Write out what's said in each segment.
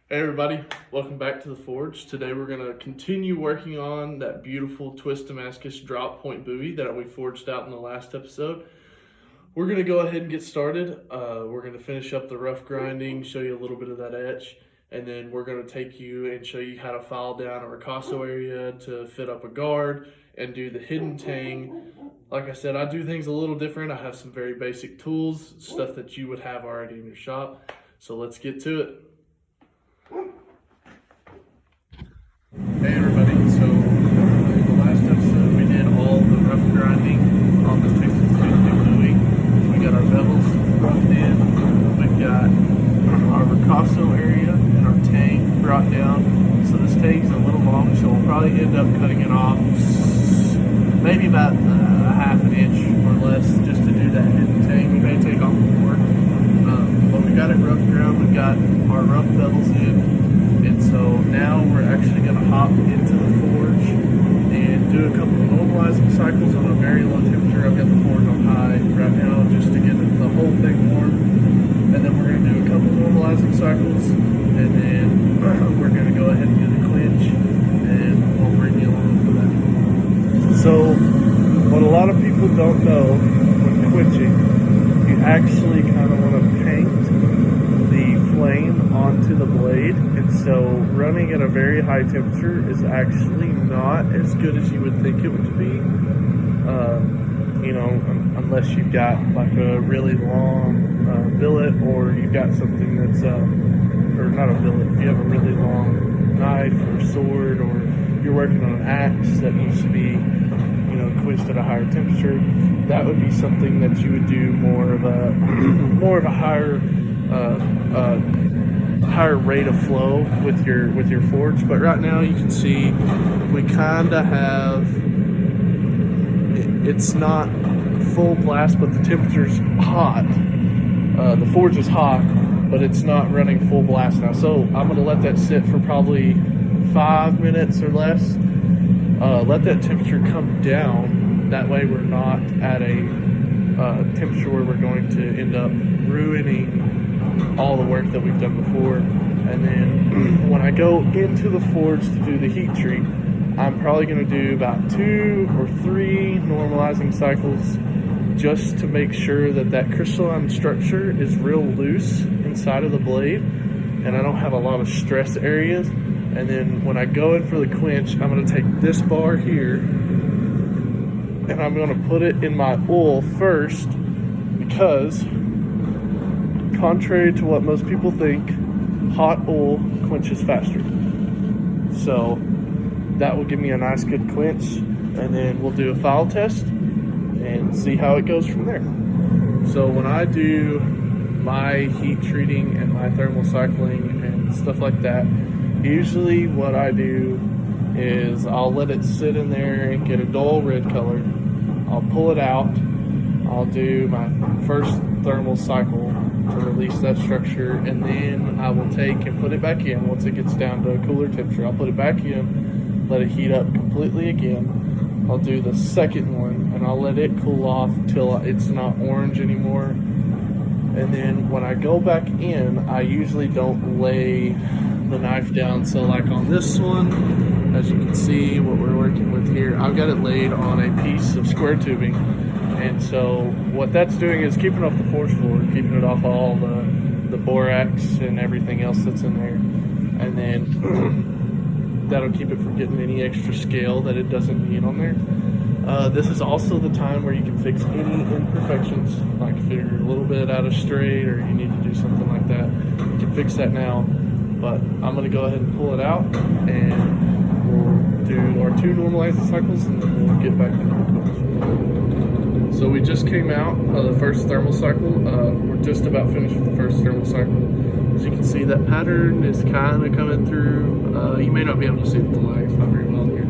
Hey everybody, welcome back to the Forge. Today we're going to continue working on that beautiful twist Damascus drop point buoy that we forged out in the last episode. We're going to go ahead and get started. We're going to finish up the rough grinding, show you a little bit of that etch, and then we're going to take you and show you how to file down a ricasso area to fit up a guard and do the hidden tang. Like I said, I do things a little different. I have some very basic tools, stuff that you would have already in your shop. So let's get to it. Hey everybody, so in the last episode we did all the rough grinding on the Texas buoy. We got our bevels brought in, we've got our ricasso area and our tang brought down. So this tang's a little long, so we'll probably end up cutting it off maybe about a half an inch or less just to do that hidden tang. We may take off more, but we got it rough ground, we got our rough bevels in. And so now we're actually going to hop into the forge and do a couple of normalizing cycles on a very low temperature. I've got the forge on high right now just to get the whole thing warm. And then we're going to do a couple of normalizing cycles, and then we're going to go ahead and do the quench, and we'll bring you along for that. So what a lot of people don't know when quenching, you actually kind of want to paint the flame onto the blade, and so running at a very high temperature is actually not as good as you would think it would be, unless you've got like a really long billet, or you've got something that's or not a billet, if you have a really long knife or sword, or you're working on an axe that needs to be quenched at a higher temperature. That would be something that you would do more of a higher rate of flow with your forge. But right now you can see we kind of have it's not full blast, but the temperature's hot. The forge is hot, but it's not running full blast now. So I'm going to let that sit for probably 5 minutes or less. Let that temperature come down. That way we're not at a temperature where we're going to end up ruining all the work that we've done before. And then when I go into the forge to do the heat treat, I'm probably going to do about 2 or 3 normalizing cycles just to make sure that that crystalline structure is real loose inside of the blade and I don't have a lot of stress areas. And then when I go in for the quench, I'm going to take this bar here and I'm going to put it in my oil first, because contrary to what most people think, hot oil quenches faster. So that will give me a nice good quench, and then we'll do a file test and see how it goes from there. So when I do my heat treating and my thermal cycling and stuff like that, usually what I do is I'll let it sit in there and get a dull red color. I'll pull it out. I'll do my first thermal cycle to release that structure, and then I will take and put it back in. Once it gets down to a cooler temperature, I'll put it back in, let it heat up completely again. I'll do the second one, and I'll let it cool off till it's not orange anymore. And then when I go back in, I usually don't lay the knife down. So like on this one, as you can see what we're working with here, I've got it laid on a piece of square tubing. And so what that's doing is keeping off the forge floor, keeping it off all the borax and everything else that's in there. And then that'll keep it from getting any extra scale that it doesn't need on there. This is also the time where you can fix any imperfections, like if you're a little bit out of straight or you need to do something like that, you can fix that now. But I'm going to go ahead and pull it out, and we'll do our 2 normalizing cycles, and then we'll get back into the quench. So we just came out of the first thermal cycle. We're just about finished with the first thermal cycle. As you can see, that pattern is kind of coming through. You may not be able to see it with the light, it's not very well here.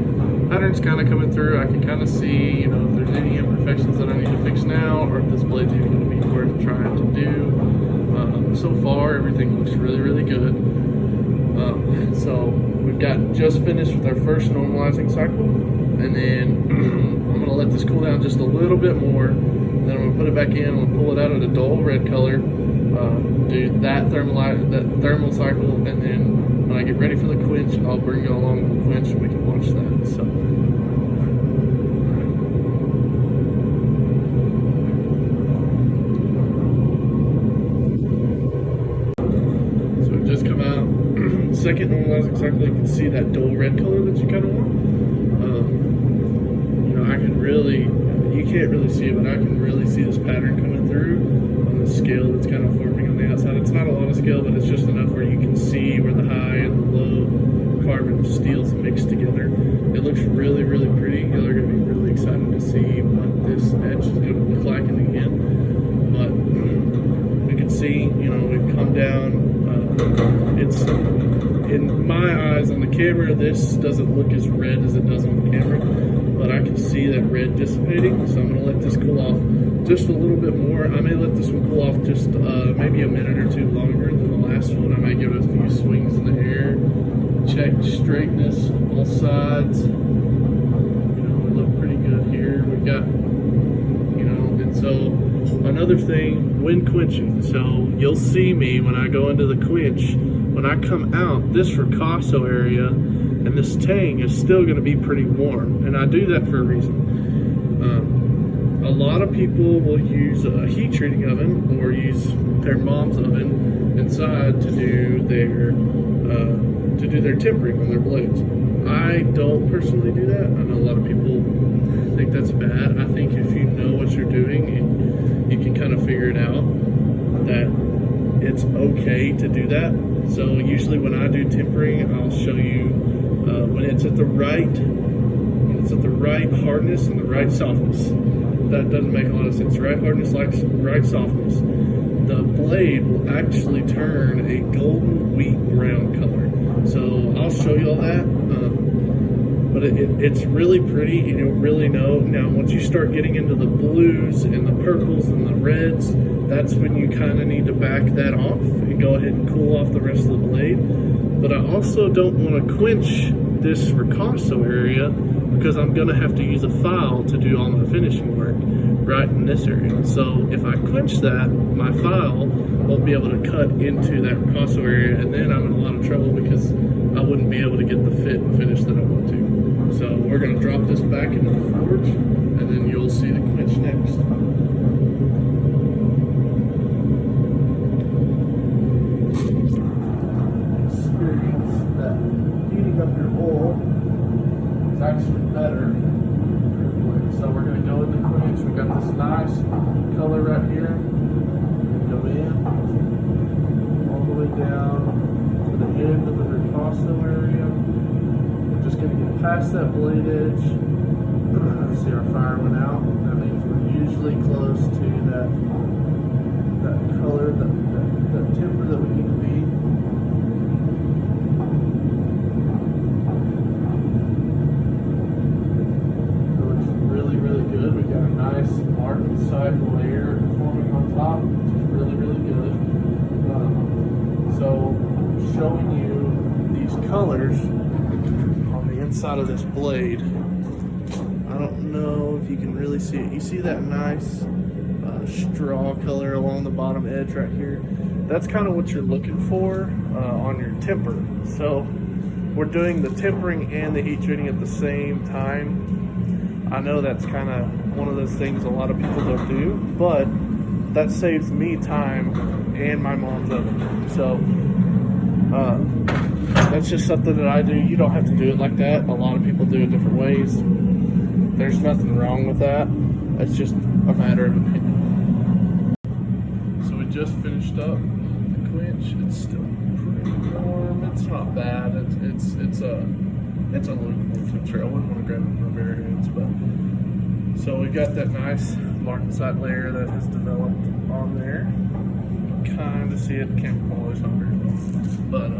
Pattern's kind of coming through. I can kind of see, if there's any imperfections that I need to fix now, or if this blade's even going to be worth trying to do. So far, everything looks really, really good. So we've got just finished with our first normalizing cycle, and then I'm going to let this cool down just a little bit more. Then I'm going to put it back in. I'm going to pull it out at a dull red color. do that thermal cycle, and then when I get ready for the quench, I'll bring you along the quench and we can watch that. So it just come out. Second normalize exactly. You can see that dull red color that you kind of want. I can really, you can't really see it, but I can really see this pattern coming through on the scale that's kind of forming on the outside. It's not a lot of scale, but it's just enough where you can see where the high and the low carbon steels mixed together. It looks really, really pretty. You're going to be really excited to see what this edge is going to look like in the end. But we can see, we've come down. It's, in my eyes on the camera, this doesn't look as red as it does on the camera, but I can see that red dissipating, so I'm going to let this cool off just a little bit more. I may let this one cool off just maybe a minute or two longer than the last one. I might give it a few swings in the air, check straightness on both sides. We look pretty good here. We've got, and so another thing, when quenching, so you'll see me when I go into the quench, when I come out, this ricasso area and this tang is still going to be pretty warm, and I do that for a reason. A lot of people will use a heat treating oven or use their mom's oven inside to do their tempering on their blades. I don't personally do that. I know a lot of people think that's bad. I think if you know what you're doing, you can kind of figure it out that it's okay to do that. So usually when I do tempering, I'll show you when it's at the right hardness and the right softness. That doesn't make a lot of sense. Right hardness likes right softness. The blade will actually turn a golden wheat brown color. So I'll show you all that. But it's really pretty, and you'll really know. Now, once you start getting into the blues and the purples and the reds, that's when you kind of need to back that off and go ahead and cool off the rest of the blade. But I also don't want to quench this ricasso area because I'm going to have to use a file to do all my finishing work right in this area. So if I quench that, my file won't be able to cut into that ricasso area, and then I'm in a lot of trouble because I wouldn't be able to get the fit and finish that I want to. So we're going to drop this back into the forge, and then you'll see the quench next. Experience that heating up your oil is actually better. So we're going to go in the quench. We've got this nice color right here. Go in all the way down to the end of the ricasso area. We're just going to get past that blade edge. See, our fire went out. That means we're usually close to that color, that temper that we need to be. We got a nice martensite layer forming on top, which is really, really good. So showing you these colors on the inside of this blade. I don't know if you can really see it. You see that nice straw color along the bottom edge right here? That's kind of what you're looking for on your temper. So we're doing the tempering and the heat treating at the same time. I know that's kind of one of those things a lot of people don't do, but that saves me time and my mom's oven. So that's just something that I do. You don't have to do it like that. A lot of people do it different ways. There's nothing wrong with that. It's just a matter of opinion. So we just finished up the quench. It's still pretty warm. It's not bad. It's a lukewarm temperature. I wouldn't want to grab it from bare hands, but so we got that nice martensite layer that has developed on there. Kind of see it, can't polish on very well, but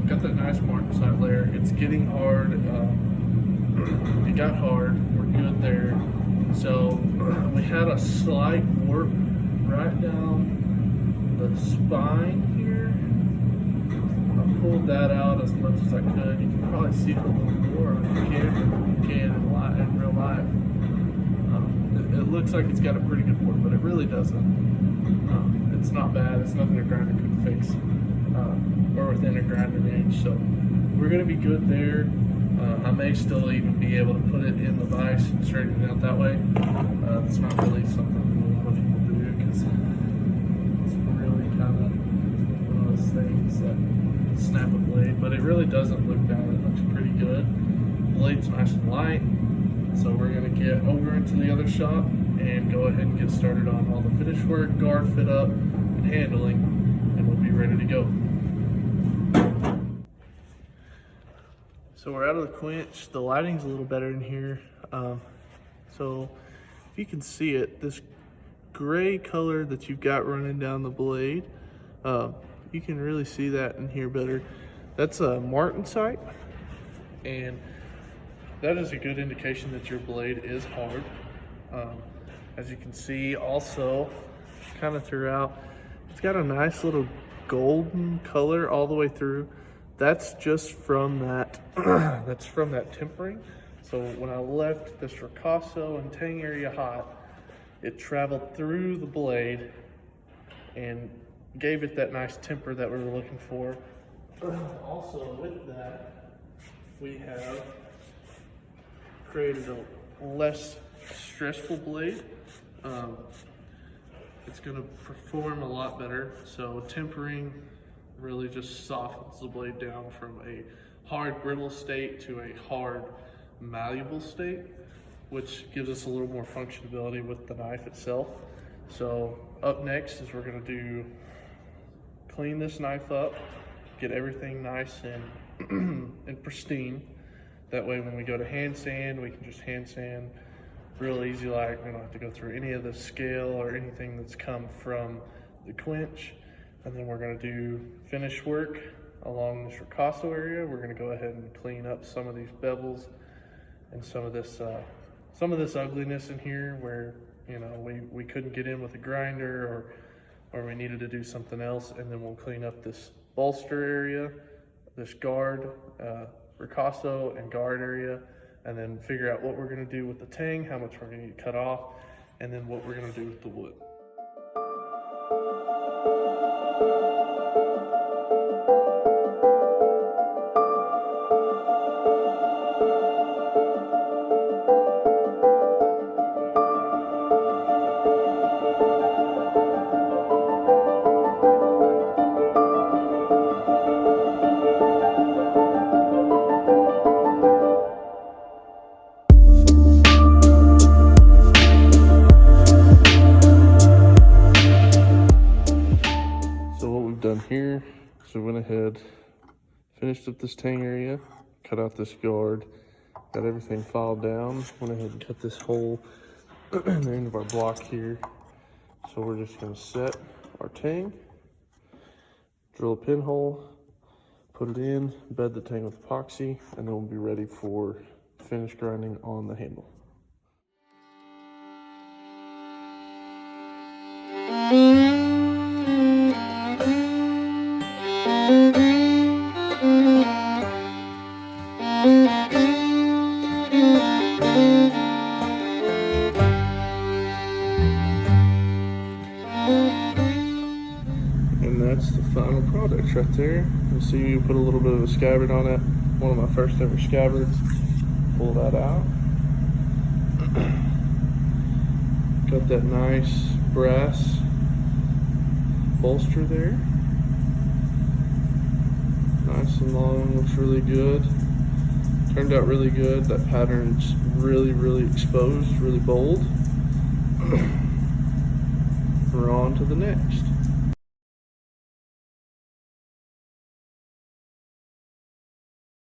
we got that nice martensite layer. It's getting hard. It got hard. We're good there. So we had a slight warp right down the spine here. I pulled that out as much as I could. You can probably see it a little more on the camera. You can in real life. It looks like it's got a pretty good warp, but it really doesn't. it's not bad. It's nothing a grinder couldn't fix, or within a grinder range. So we're gonna be good there. I may still even be able to put it in the vise and straighten it out that way. It's not really something a lot of people do because it's really kind of one of those things that snap a blade, but it really doesn't look bad. It looks pretty good. The blade's nice and light. So we're gonna get over into the other shop and go ahead and get started on all the finish work, guard fit up, and handling, and we'll be ready to go. So we're out of the quench. The lighting's a little better in here. So if you can see it, this gray color that you've got running down the blade, you can really see that in here better. That's a martensite, and that is a good indication that your blade is hard. As you can see also, kind of throughout, it's got a nice little golden color all the way through. That's just from that, that's from that tempering. So when I left this ricasso and tang area hot, it traveled through the blade and gave it that nice temper that we were looking for. Also with that, we have created a less stressful blade. It's gonna perform a lot better. So tempering really just softens the blade down from a hard brittle state to a hard malleable state, which gives us a little more functionality with the knife itself. So up next is we're gonna clean this knife up, get everything nice and and pristine. That way when we go to hand sand, we can just hand sand real easy, like we don't have to go through any of the scale or anything that's come from the quench. And then we're gonna do finish work along this ricasso area. We're gonna go ahead and clean up some of these bevels and some of this ugliness in here where, you know, we couldn't get in with a grinder or we needed to do something else. And then we'll clean up this bolster area, this guard, ricasso and guard area, and then figure out what we're gonna do with the tang, how much we're gonna get cut off, and then what we're gonna do with the wood. Done here, so went ahead, finished up this tang area, cut out this guard, got everything filed down, went ahead and cut this hole in the end of our block here. So we're just going to set our tang, drill a pinhole, put it in, bed the tang with epoxy, and then we'll be ready for finish grinding on the handle. And that's the final product right there. You see you put a little bit of a scabbard on it. One of my first ever scabbards. Pull that out. Got that nice brass bolster there. Nice and long, looks really good. Turned out really good. That pattern's really, really exposed, really bold. We're on to the next.